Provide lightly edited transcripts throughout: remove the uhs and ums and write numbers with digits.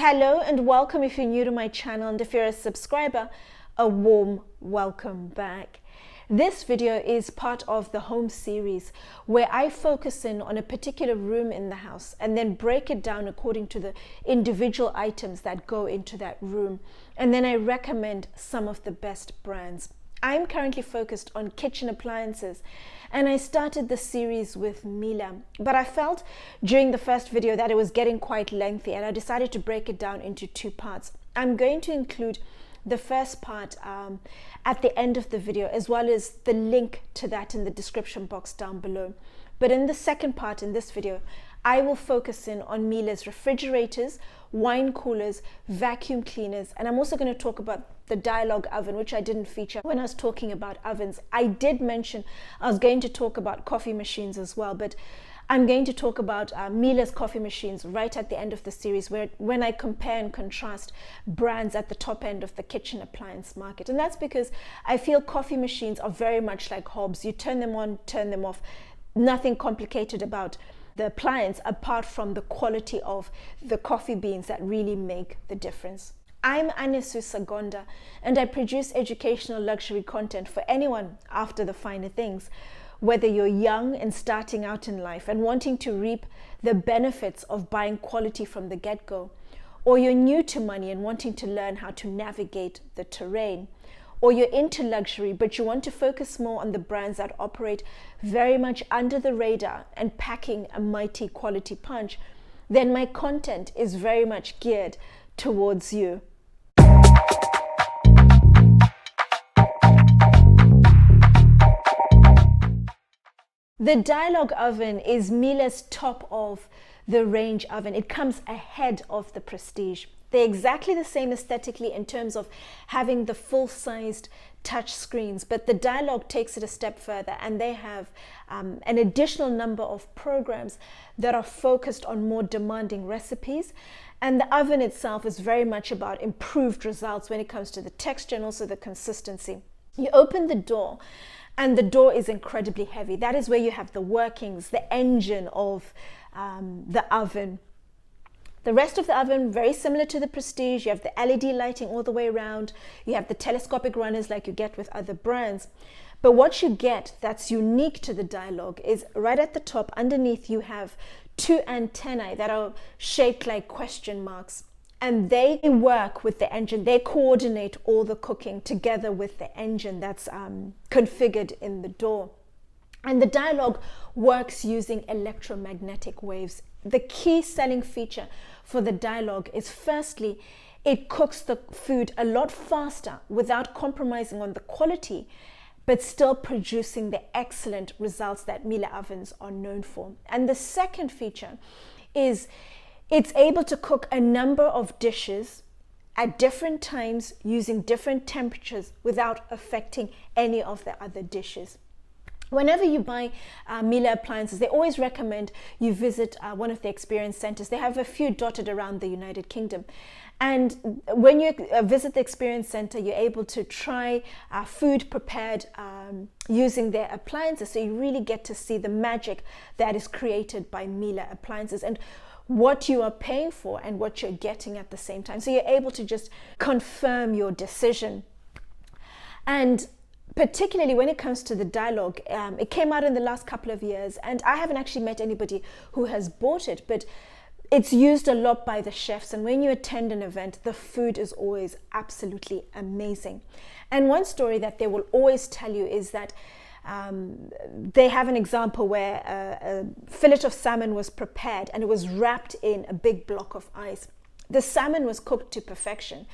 Hello and welcome if you're new to my channel, and if you're a subscriber, a warm welcome back. This video is part of the home series where I focus in on a particular room in the house and then break it down according to the individual items that go into that room. And then I recommend some of the best brands. I'm currently focused on kitchen appliances, and I started the series with Miele, but I felt during the first video that it was getting quite lengthy, and I decided to break it down into two parts. I'm going to include the first part at the end of the video, as well as the link to that in the description box down below. But in the second part in this video, I will focus in on Miele's refrigerators, wine coolers, vacuum cleaners, and I'm also going to talk about the Dialog oven, which I didn't feature when I was talking about ovens. I did mention I was going to talk about coffee machines as well, but I'm going to talk about Miele's coffee machines right at the end of the series, when I compare and contrast brands at the top end of the kitchen appliance market. And that's because I feel coffee machines are very much like hobs. You turn them on, turn them off. Nothing complicated about the appliance apart from the quality of the coffee beans that really make the difference. I'm Anesu Sagonda, and I produce educational luxury content for anyone after the finer things. Whether you're young and starting out in life and wanting to reap the benefits of buying quality from the get-go, or you're new to money and wanting to learn how to navigate the terrain, or you're into luxury but you want to focus more on the brands that operate very much under the radar and packing a mighty quality punch, then my content is very much geared towards you. The Dialog oven is Miele's top of the range oven. It comes ahead of the Prestige. They're exactly the same aesthetically in terms of having the full-sized touch screens, but the Dialog takes it a step further, and they have an additional number of programs that are focused on more demanding recipes. And the oven itself is very much about improved results when it comes to the texture and also the consistency. You open the door, and the door is incredibly heavy. That is where you have the workings, the engine of the oven. The rest of the oven, very similar to the Prestige. You have the LED lighting all the way around. You have the telescopic runners like you get with other brands. But what you get that's unique to the Dialog is right at the top, underneath, you have two antennae that are shaped like question marks. And they work with the engine. They coordinate all the cooking together with the engine that's configured in the door. And the Dialog works using electromagnetic waves. The key selling feature for the Dialog is, firstly, it cooks the food a lot faster without compromising on the quality, but still producing the excellent results that Miele ovens are known for. And the second feature is it's able to cook a number of dishes at different times using different temperatures without affecting any of the other dishes. Whenever you buy Miele appliances, they always recommend you visit one of the experience centers. They have a few dotted around the United Kingdom. And when you visit the experience center, you're able to try food prepared using their appliances. So you really get to see the magic that is created by Miele appliances and what you are paying for and what you're getting at the same time. So you're able to just confirm your decision. And particularly when it comes to the Dialog, it came out in the last couple of years, and I haven't actually met anybody who has bought it, but it's used a lot by the chefs, and when you attend an event, the food is always absolutely amazing. And one story that they will always tell you is that they have an example where a fillet of salmon was prepared and it was wrapped in a big block of ice. The salmon was cooked to perfection,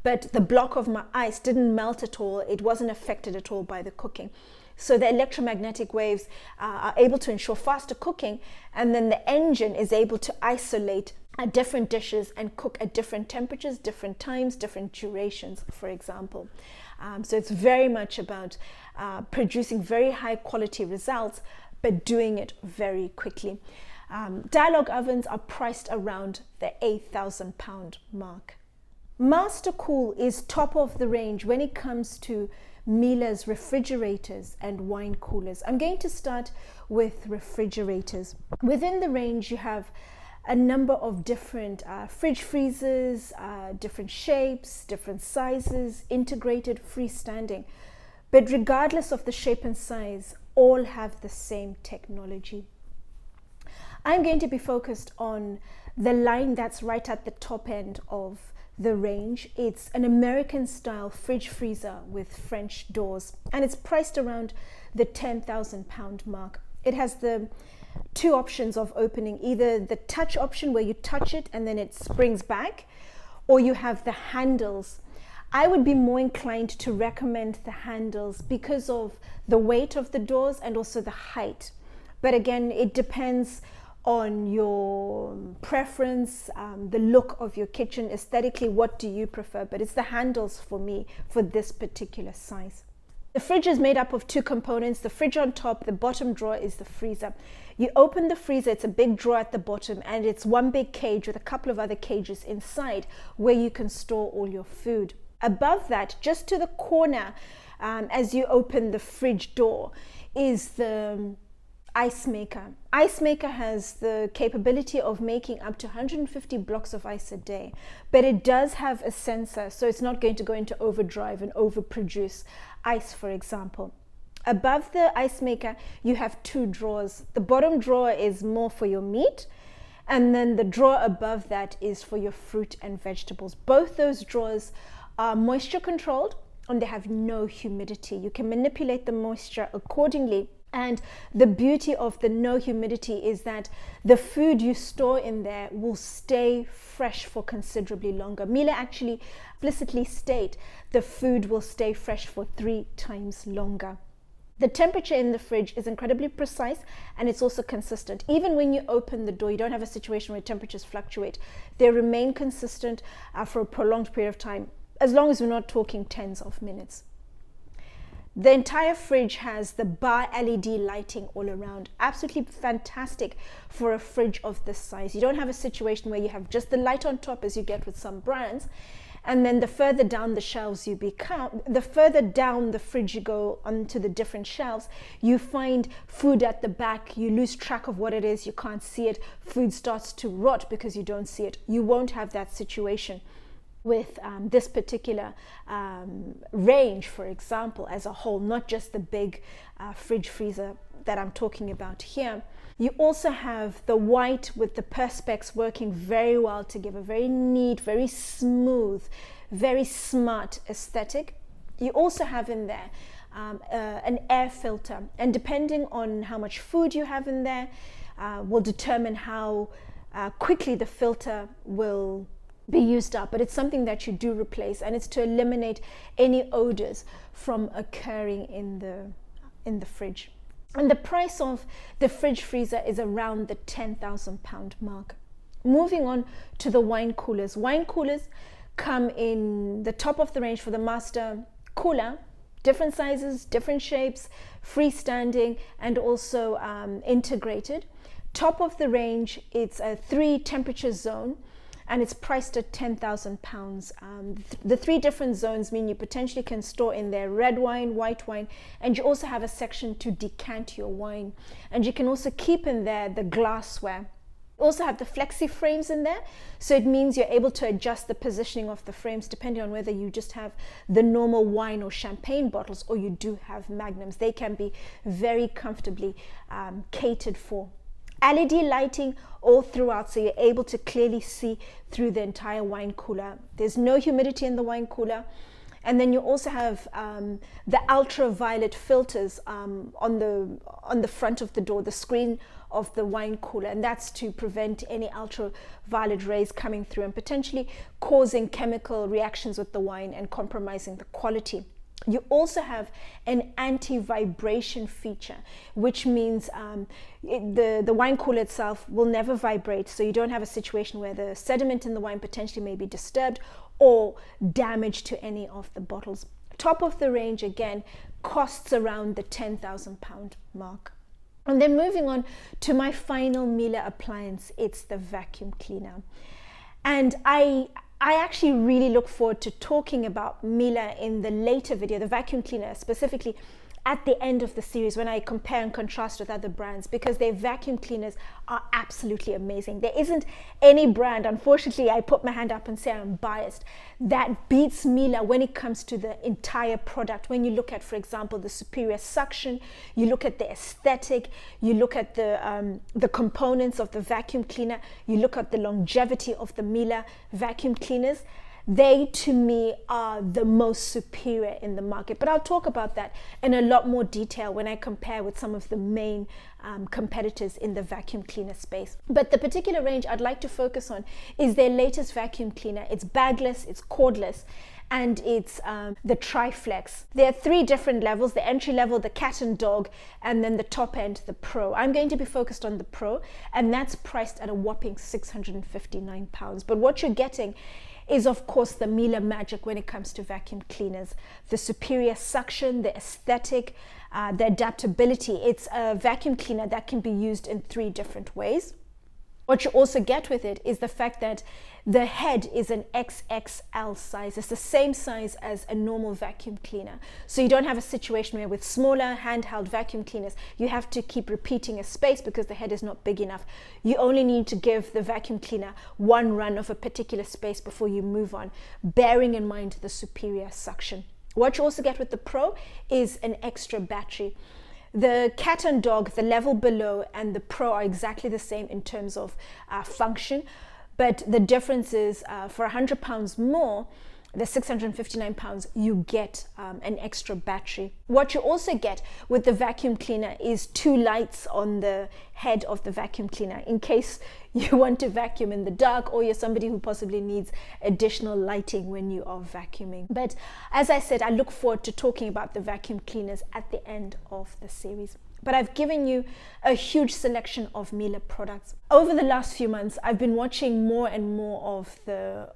but the block of ice didn't melt at all. It wasn't affected at all by the cooking. So the electromagnetic waves are able to ensure faster cooking, and then the engine is able to isolate different dishes and cook at different temperatures, different times, different durations, for example. So it's very much about producing very high quality results, but doing it very quickly. Dialog ovens are priced around the £8,000 mark. Master Cool is top of the range when it comes to Miele's refrigerators and wine coolers. I'm going to start with refrigerators. Within the range, you have a number of different fridge freezers, different shapes, different sizes, integrated, freestanding. But regardless of the shape and size, all have the same technology. I'm going to be focused on the line that's right at the top end of the range. It's an American style fridge freezer with French doors, and it's priced around the £10,000 mark. It has the two options of opening, either the touch option where you touch it and then it springs back, or you have the handles. I would be more inclined to recommend the handles because of the weight of the doors and also the height. But again, it depends on your preference, the look of your kitchen, aesthetically, what do you prefer? But it's the handles for me for this particular size. The fridge is made up of two components, the fridge on top, the bottom drawer is the freezer. You open the freezer, it's a big drawer at the bottom, and it's one big cage with a couple of other cages inside where you can store all your food. Above that, just to the corner, as you open the fridge door, is the ice maker. Ice maker has the capability of making up to 150 blocks of ice a day, but it does have a sensor, so it's not going to go into overdrive and overproduce ice, for example. Above the ice maker, you have two drawers. The bottom drawer is more for your meat, and then the drawer above that is for your fruit and vegetables. Both those drawers are moisture controlled and they have no humidity. You can manipulate the moisture accordingly. And the beauty of the no humidity is that the food you store in there will stay fresh for considerably longer. Miele actually explicitly state the food will stay fresh for 3 times longer. The temperature in the fridge is incredibly precise and it's also consistent. Even when you open the door, you don't have a situation where temperatures fluctuate. They remain consistent for a prolonged period of time, as long as we're not talking tens of minutes. The entire fridge has the bar LED lighting all around. Absolutely fantastic for a fridge of this size. You don't have a situation where you have just the light on top as you get with some brands, and then the further down the shelves you become, the further down the fridge you go onto the different shelves, you find food at the back, you lose track of what it is, you can't see it, food starts to rot because you don't see it. You won't have that situation with this particular range, for example, as a whole, not just the big fridge freezer that I'm talking about here. You also have the white with the perspex working very well to give a very neat, very smooth, very smart aesthetic. You also have in there an air filter, and depending on how much food you have in there will determine how quickly the filter will be used up, but it's something that you do replace, and it's to eliminate any odors from occurring in the fridge. And the price of the fridge freezer is around the £10,000 mark. Moving on to the wine coolers. Wine coolers come in the top of the range for the master cooler, different sizes, different shapes, freestanding, and also integrated. Top of the range, it's a 3 temperature zone, and it's priced at £10,000. The 3 different zones mean you potentially can store in there red wine, white wine, and you also have a section to decant your wine. And you can also keep in there the glassware. You also have the flexi frames in there, so it means you're able to adjust the positioning of the frames depending on whether you just have the normal wine or champagne bottles or you do have magnums. They can be very comfortably catered for. LED lighting all throughout, so you're able to clearly see through the entire wine cooler. There's no humidity in the wine cooler. And then you also have the ultraviolet filters on the front of the door, the screen of the wine cooler, and that's to prevent any ultraviolet rays coming through and potentially causing chemical reactions with the wine and compromising the quality. You also have an anti-vibration feature, which means the wine cooler itself will never vibrate, so you don't have a situation where the sediment in the wine potentially may be disturbed or damage to any of the bottles. Top of the range, again, costs around the £10,000 mark. And then moving on to my final Miele appliance, it's the vacuum cleaner. And I actually really look forward to talking about Miele in the later video, the vacuum cleaner specifically, at the end of the series when I compare and contrast with other brands, because their vacuum cleaners are absolutely amazing. There isn't any brand, unfortunately, I put my hand up and say I'm biased, that beats Miele when it comes to the entire product. When you look at, for example, the superior suction, you look at the aesthetic, you look at the components of the vacuum cleaner, you look at the longevity of the Miele vacuum cleaners, they to me are the most superior in the market. But I'll talk about that in a lot more detail when I compare with some of the main competitors in the vacuum cleaner space. But the particular range I'd like to focus on is their latest vacuum cleaner. It's bagless, it's cordless, and it's the Triflex. There are 3 different levels: the entry level, the cat and dog, and then the top end, the Pro. I'm going to be focused on the Pro, and that's priced at a whopping £659. But what you're getting is, of course, the Miele magic when it comes to vacuum cleaners. The superior suction, the aesthetic, the adaptability. It's a vacuum cleaner that can be used in 3 different ways. What you also get with it is the fact that the head is an XXL size. It's the same size as a normal vacuum cleaner. So you don't have a situation where with smaller handheld vacuum cleaners, you have to keep repeating a space because the head is not big enough. You only need to give the vacuum cleaner 1 run of a particular space before you move on, bearing in mind the superior suction. What you also get with the Pro is an extra battery. The cat and dog, the level below, and the Pro are exactly the same in terms of function, but the difference is for £100 more, the £659, you get an extra battery. What you also get with the vacuum cleaner is 2 lights on the head of the vacuum cleaner in case you want to vacuum in the dark, or you're somebody who possibly needs additional lighting when you are vacuuming. But as I said, I look forward to talking about the vacuum cleaners at the end of the series. But I've given you a huge selection of Miele products. Over the last few months, I've been watching more and more of the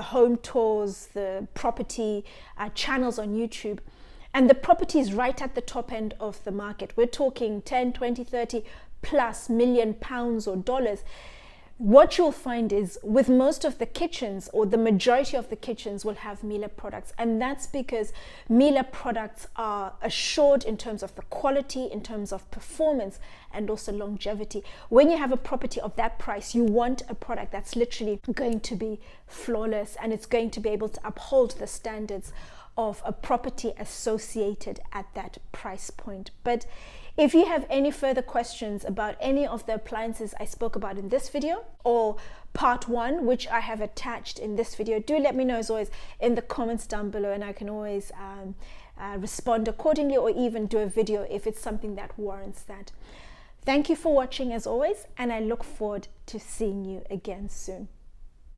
home tours, the property channels on YouTube. And the property is right at the top end of the market. We're talking 10, 20, 30 plus million pounds or dollars. What you'll find is with most of the kitchens, or the majority of the kitchens, will have Miele products, and that's because Miele products are assured in terms of the quality, in terms of performance, and also longevity. When you have a property of that price, you want a product that's literally going to be flawless, and it's going to be able to uphold the standards of a property associated at that price point. But if you have any further questions about any of the appliances I spoke about in this video, or part 1, which I have attached in this video, do let me know as always in the comments down below, and I can always respond accordingly, or even do a video if it's something that warrants that. Thank you for watching as always, and I look forward to seeing you again soon.